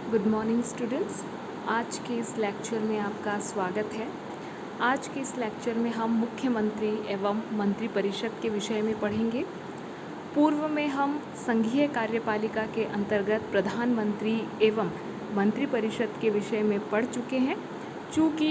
Good morning students. आज के इस लेक्चर में आपका स्वागत है। आज के इस लेक्चर में हम मुख्यमंत्री एवं मंत्रिपरिषद के विषय में पढ़ेंगे। पूर्व में हम संघीय कार्यपालिका के अंतर्गत प्रधानमंत्री एवं मंत्रिपरिषद के विषय में पढ़ चुके हैं। चूँकि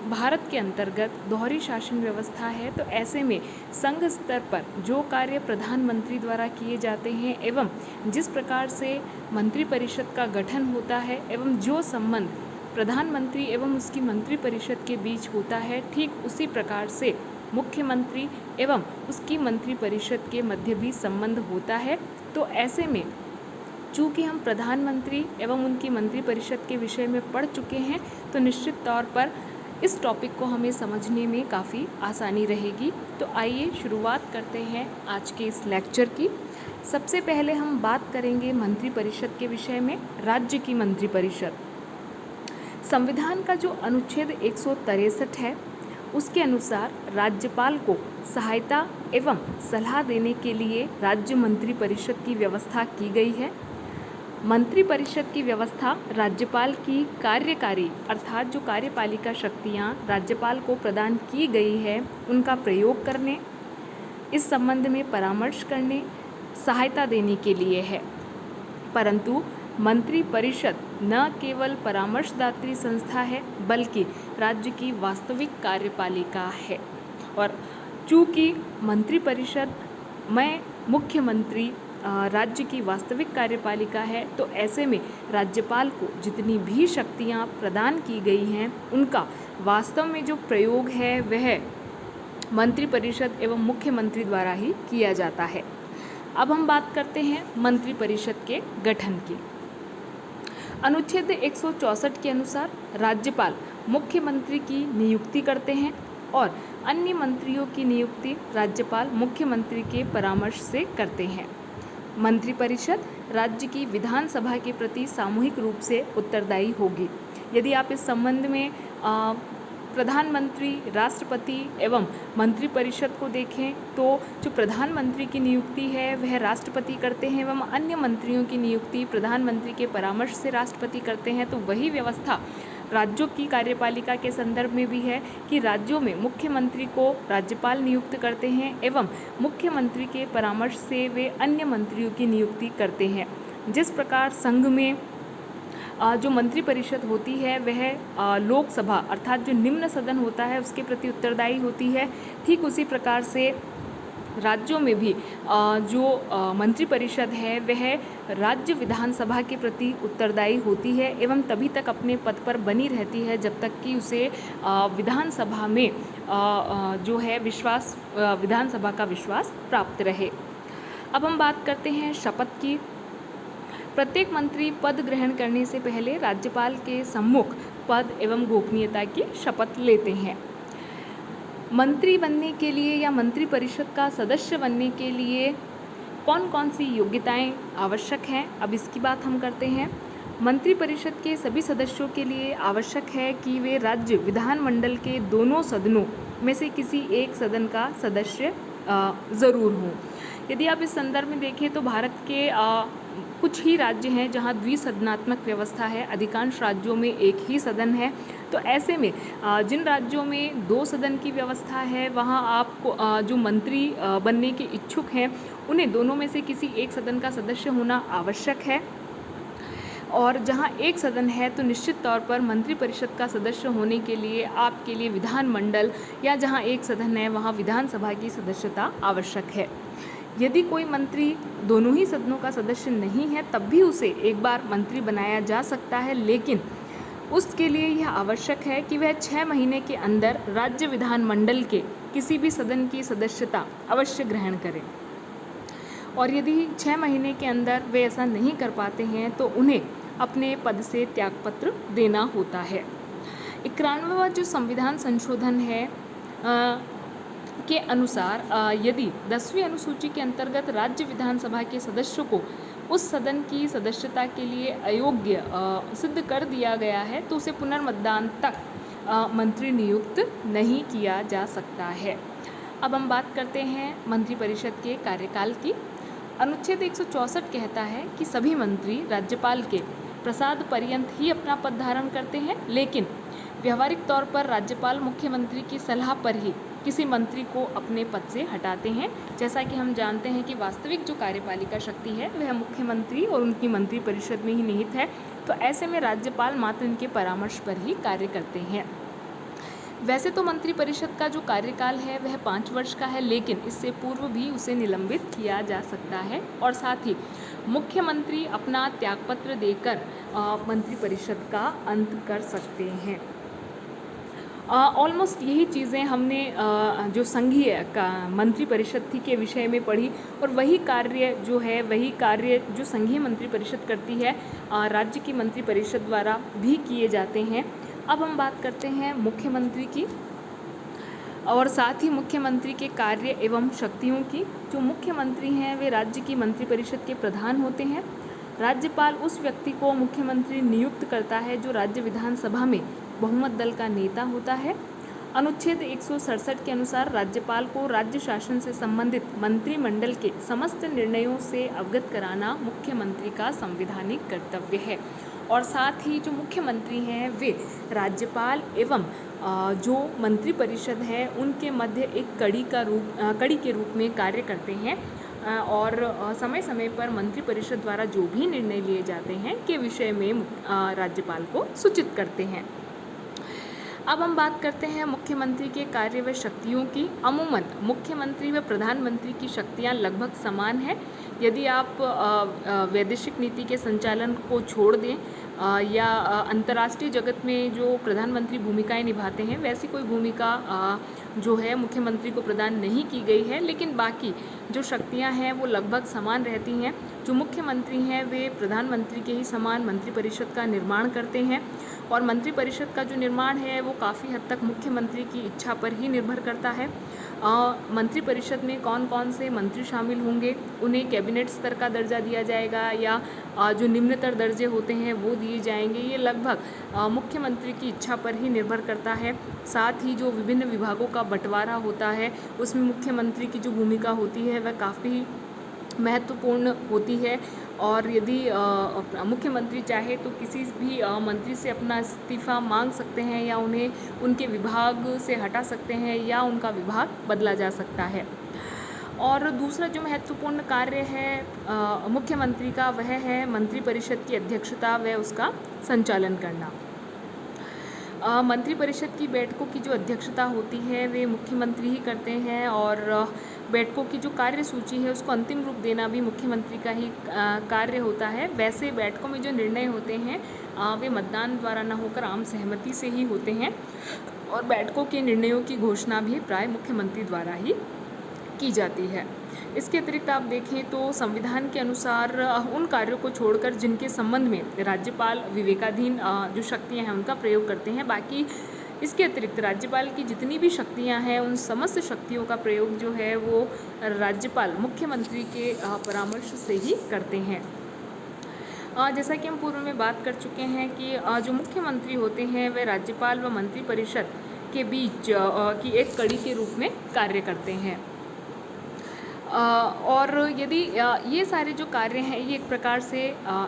भारत के अंतर्गत दोहरी शासन व्यवस्था है, तो ऐसे में संघ स्तर पर जो कार्य प्रधानमंत्री द्वारा किए जाते हैं एवं जिस प्रकार से मंत्रिपरिषद का गठन होता है एवं जो संबंध प्रधानमंत्री एवं उसकी मंत्रिपरिषद के बीच होता है, ठीक उसी प्रकार से मुख्यमंत्री एवं उसकी मंत्रिपरिषद के मध्य भी संबंध होता है। तो ऐसे में चूँकि हम प्रधानमंत्री एवं उनकी मंत्रिपरिषद के विषय में पढ़ चुके हैं, तो निश्चित तौर पर इस टॉपिक को हमें समझने में काफ़ी आसानी रहेगी। तो आइए शुरुआत करते हैं आज के इस लेक्चर की। सबसे पहले हम बात करेंगे मंत्रिपरिषद के विषय में। राज्य की मंत्रिपरिषद संविधान का जो अनुच्छेद 163 है, उसके अनुसार राज्यपाल को सहायता एवं सलाह देने के लिए राज्य मंत्रिपरिषद की व्यवस्था की गई है। मंत्रिपरिषद की व्यवस्था राज्यपाल की कार्यकारी अर्थात जो कार्यपालिका शक्तियाँ राज्यपाल को प्रदान की गई है, उनका प्रयोग करने, इस संबंध में परामर्श करने, सहायता देने के लिए है। परंतु मंत्रिपरिषद न केवल परामर्शदात्री संस्था है, बल्कि राज्य की वास्तविक कार्यपालिका है। और चूँकि मंत्रिपरिषद में मुख्यमंत्री राज्य की वास्तविक कार्यपालिका है, तो ऐसे में राज्यपाल को जितनी भी शक्तियाँ प्रदान की गई हैं, उनका वास्तव में जो प्रयोग है वह मंत्रिपरिषद एवं मुख्यमंत्री द्वारा ही किया जाता है। अब हम बात करते हैं मंत्रिपरिषद के गठन की। अनुच्छेद 164 के अनुसार राज्यपाल मुख्यमंत्री की नियुक्ति करते हैं और अन्य मंत्रियों की नियुक्ति राज्यपाल मुख्यमंत्री के परामर्श से करते हैं। मंत्रिपरिषद राज्य की विधानसभा के प्रति सामूहिक रूप से उत्तरदायी होगी। यदि आप इस संबंध में प्रधानमंत्री, राष्ट्रपति एवं मंत्रिपरिषद को देखें, तो जो प्रधानमंत्री की नियुक्ति है वह राष्ट्रपति करते हैं एवं अन्य मंत्रियों की नियुक्ति प्रधानमंत्री के परामर्श से राष्ट्रपति करते हैं। तो वही व्यवस्था राज्यों की कार्यपालिका के संदर्भ में भी है कि राज्यों में मुख्यमंत्री को राज्यपाल नियुक्त करते हैं एवं मुख्यमंत्री के परामर्श से वे अन्य मंत्रियों की नियुक्ति करते हैं। जिस प्रकार संघ में जो मंत्रिपरिषद होती है वह लोकसभा अर्थात जो निम्न सदन होता है उसके प्रति उत्तरदायी होती है, ठीक उसी प्रकार से राज्यों में भी जो मंत्रिपरिषद है वह राज्य विधानसभा के प्रति उत्तरदायी होती है एवं तभी तक अपने पद पर बनी रहती है जब तक कि उसे विधानसभा में जो है विधानसभा का विश्वास प्राप्त रहे। अब हम बात करते हैं शपथ की। प्रत्येक मंत्री पद ग्रहण करने से पहले राज्यपाल के सम्मुख पद एवं गोपनीयता की शपथ लेते हैं। मंत्री बनने के लिए या मंत्रिपरिषद का सदस्य बनने के लिए कौन कौन सी योग्यताएं आवश्यक हैं, अब इसकी बात हम करते हैं। मंत्रिपरिषद के सभी सदस्यों के लिए आवश्यक है कि वे राज्य विधानमंडल के दोनों सदनों में से किसी एक सदन का सदस्य ज़रूर हों। यदि आप इस संदर्भ में देखें तो भारत के कुछ ही राज्य हैं जहां द्विसदनात्मक व्यवस्था है, अधिकांश राज्यों में एक ही सदन है। तो ऐसे में जिन राज्यों में 2 सदन की व्यवस्था है, वहां आपको जो मंत्री बनने के इच्छुक हैं उन्हें दोनों में से किसी एक सदन का सदस्य होना आवश्यक है। और जहां एक सदन है तो निश्चित तौर पर मंत्रिपरिषद का सदस्य होने के लिए आपके लिए विधानमंडल या जहां एक सदन है वहां विधानसभा की सदस्यता आवश्यक है। यदि कोई मंत्री दोनों ही सदनों का सदस्य नहीं है तब भी उसे एक बार मंत्री बनाया जा सकता है, लेकिन उसके लिए यह आवश्यक है कि वह 6 महीने के अंदर राज्य विधानमंडल के किसी भी सदन की सदस्यता अवश्य ग्रहण करें। और यदि 6 महीने के अंदर वे ऐसा नहीं कर पाते हैं तो उन्हें अपने पद से त्यागपत्र देना होता है। 91वां जो संविधान संशोधन है के अनुसार यदि 10वीं अनुसूची के अंतर्गत राज्य विधानसभा के सदस्यों को उस सदन की सदस्यता के लिए अयोग्य सिद्ध कर दिया गया है तो उसे पुनर्मतदान तक मंत्री नियुक्त नहीं किया जा सकता है। अब हम बात करते हैं मंत्रिपरिषद के कार्यकाल की। अनुच्छेद 164 कहता है कि सभी मंत्री राज्यपाल के प्रसाद पर्यंत ही अपना पद धारण करते हैं, लेकिन व्यवहारिक तौर पर राज्यपाल मुख्यमंत्री की सलाह पर ही किसी मंत्री को अपने पद से हटाते हैं। जैसा कि हम जानते हैं कि वास्तविक जो कार्यपालिका शक्ति है वह मुख्यमंत्री और उनकी मंत्रिपरिषद में ही निहित है, तो ऐसे में राज्यपाल मात्र इनके परामर्श पर ही कार्य करते हैं। वैसे तो मंत्रिपरिषद का जो कार्यकाल है वह 5 वर्ष का है, लेकिन इससे पूर्व भी उसे निलंबित किया जा सकता है और साथ ही मुख्यमंत्री अपना त्यागपत्र देकर मंत्रिपरिषद का अंत कर सकते हैं। ऑलमोस्ट यही चीज़ें हमने जो संघीय का मंत्रिपरिषद थी के विषय में पढ़ी, और वही कार्य जो संघीय मंत्रिपरिषद करती है राज्य की मंत्रिपरिषद द्वारा भी किए जाते हैं। अब हम बात करते हैं मुख्यमंत्री की और साथ ही मुख्यमंत्री के कार्य एवं शक्तियों की। जो मुख्यमंत्री हैं वे राज्य की मंत्रिपरिषद के प्रधान होते हैं। राज्यपाल उस व्यक्ति को मुख्यमंत्री नियुक्त करता है जो राज्य विधानसभा में बहुमत दल का नेता होता है। अनुच्छेद 167 के अनुसार राज्यपाल को राज्य शासन से संबंधित मंत्रिमंडल के समस्त निर्णयों से अवगत कराना मुख्यमंत्री का संवैधानिक कर्तव्य है। और साथ ही जो मुख्यमंत्री हैं वे राज्यपाल एवं जो मंत्रिपरिषद है उनके मध्य एक कड़ी के रूप में कार्य करते हैं और समय समय पर मंत्रिपरिषद द्वारा जो भी निर्णय लिए जाते हैं के विषय में राज्यपाल को सूचित करते हैं। अब हम बात करते हैं मुख्यमंत्री के कार्य व शक्तियों की। अमूमन मुख्यमंत्री व प्रधानमंत्री की शक्तियां लगभग समान हैं। यदि आप वैदेशिक नीति के संचालन को छोड़ दें या अंतर्राष्ट्रीय जगत में जो प्रधानमंत्री भूमिकाएं निभाते हैं वैसी कोई भूमिका जो है मुख्यमंत्री को प्रदान नहीं की गई है, लेकिन बाकी जो शक्तियां हैं वो लगभग समान रहती हैं। जो मुख्यमंत्री हैं वे प्रधानमंत्री के ही समान मंत्रिपरिषद का निर्माण करते हैं और मंत्रिपरिषद का जो निर्माण है वो काफ़ी हद तक मुख्यमंत्री की इच्छा पर ही निर्भर करता है। मंत्रिपरिषद में कौन कौन से मंत्री शामिल होंगे, उन्हें कैबिनेट स्तर का दर्जा दिया जाएगा या जो निम्नतर दर्जे होते हैं वो दिए जाएंगे, ये लगभग मुख्यमंत्री की इच्छा पर ही निर्भर करता है। साथ ही जो विभिन्न विभागों का बंटवारा होता है उसमें मुख्यमंत्री की जो भूमिका होती है वह काफ़ी महत्वपूर्ण होती है और यदि मुख्यमंत्री चाहे तो किसी भी मंत्री से अपना इस्तीफ़ा मांग सकते हैं या उन्हें उनके विभाग से हटा सकते हैं या उनका विभाग बदला जा सकता है। और दूसरा जो महत्वपूर्ण कार्य है मुख्यमंत्री का वह है मंत्रिपरिषद की अध्यक्षता व उसका संचालन करना। मंत्रिपरिषद की बैठकों की जो अध्यक्षता होती है वे मुख्यमंत्री ही करते हैं और बैठकों की जो कार्य सूची है उसको अंतिम रूप देना भी मुख्यमंत्री का ही कार्य होता है। वैसे बैठकों में जो निर्णय होते हैं वे मतदान द्वारा न होकर आम सहमति से ही होते हैं और बैठकों के निर्णयों की घोषणा भी प्राय मुख्यमंत्री द्वारा ही की जाती है। इसके अतिरिक्त आप देखें तो संविधान के अनुसार उन कार्यों को छोड़कर जिनके संबंध में राज्यपाल विवेकाधीन जो शक्तियां हैं उनका प्रयोग करते हैं, बाकी इसके अतिरिक्त राज्यपाल की जितनी भी शक्तियां हैं उन समस्त शक्तियों का प्रयोग जो है वो राज्यपाल मुख्यमंत्री के परामर्श से ही करते हैं। जैसा कि हम पूर्व में बात कर चुके हैं कि जो मुख्यमंत्री होते हैं वे राज्यपाल व मंत्रिपरिषद के बीच की एक कड़ी के रूप में कार्य करते हैं। और यदि ये सारे जो कार्य हैं ये एक प्रकार से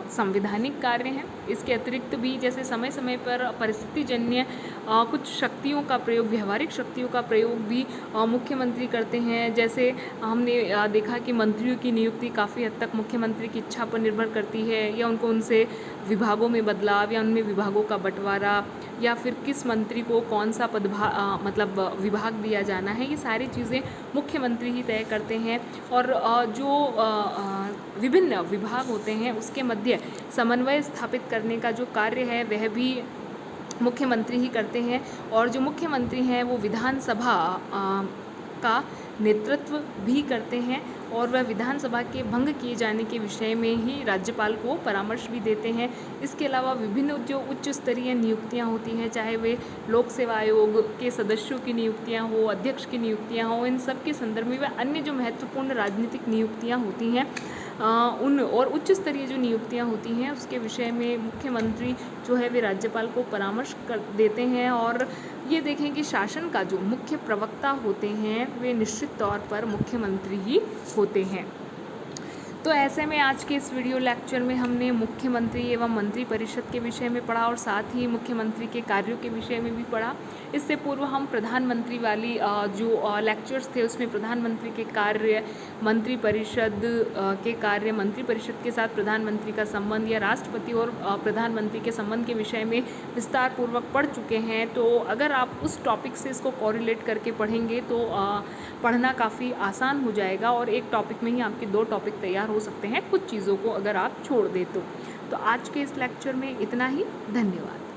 संवैधानिक कार्य हैं। इसके अतिरिक्त भी जैसे समय समय पर परिस्थितिजन्य कुछ शक्तियों का प्रयोग, व्यवहारिक शक्तियों का प्रयोग भी मुख्यमंत्री करते हैं। जैसे हमने देखा कि मंत्रियों की नियुक्ति काफ़ी हद तक मुख्यमंत्री की इच्छा पर निर्भर करती है या उनसे विभागों में बदलाव या उनमें विभागों का बंटवारा या फिर किस मंत्री को कौन सा मतलब विभाग दिया जाना है, ये सारी चीज़ें मुख्यमंत्री ही तय करते हैं। और जो विभिन्न विभाग होते हैं उसके मध्य समन्वय स्थापित करने का जो कार्य है वह भी मुख्यमंत्री ही करते हैं। और जो मुख्यमंत्री हैं वो विधानसभा का नेतृत्व भी करते हैं और वह विधानसभा के भंग किए जाने के विषय में ही राज्यपाल को परामर्श भी देते हैं। इसके अलावा विभिन्न जो उच्च स्तरीय नियुक्तियां होती हैं, चाहे वे लोक सेवा आयोग के सदस्यों की नियुक्तियां हो, अध्यक्ष की नियुक्तियां हो, इन सब के संदर्भ में व अन्य जो महत्वपूर्ण राजनीतिक नियुक्तियां होती हैं उन और उच्च स्तरीय जो नियुक्तियां होती हैं उसके विषय में मुख्यमंत्री जो है वे राज्यपाल को परामर्श कर देते हैं। और ये देखें कि शासन का जो मुख्य प्रवक्ता होते हैं वे निश्चित तौर पर मुख्यमंत्री ही होते हैं। तो ऐसे में आज के इस वीडियो लेक्चर में हमने मुख्यमंत्री एवं मंत्रिपरिषद के विषय में पढ़ा और साथ ही मुख्यमंत्री के कार्यों के विषय में भी पढ़ा। इससे पूर्व हम प्रधानमंत्री वाली जो लेक्चर्स थे उसमें प्रधानमंत्री के कार्य, मंत्रिपरिषद के कार्य, मंत्रिपरिषद के साथ प्रधानमंत्री का संबंध या राष्ट्रपति और प्रधानमंत्री के संबंध के विषय में विस्तार पूर्वक पढ़ चुके हैं। तो अगर आप उस टॉपिक से इसको कोरिलेट करके पढ़ेंगे तो पढ़ना काफ़ी आसान हो जाएगा और एक टॉपिक में ही आपके 2 टॉपिक तैयार हो सकते हैं कुछ चीज़ों को अगर आप छोड़ दें तो आज के इस लेक्चर में इतना ही। धन्यवाद।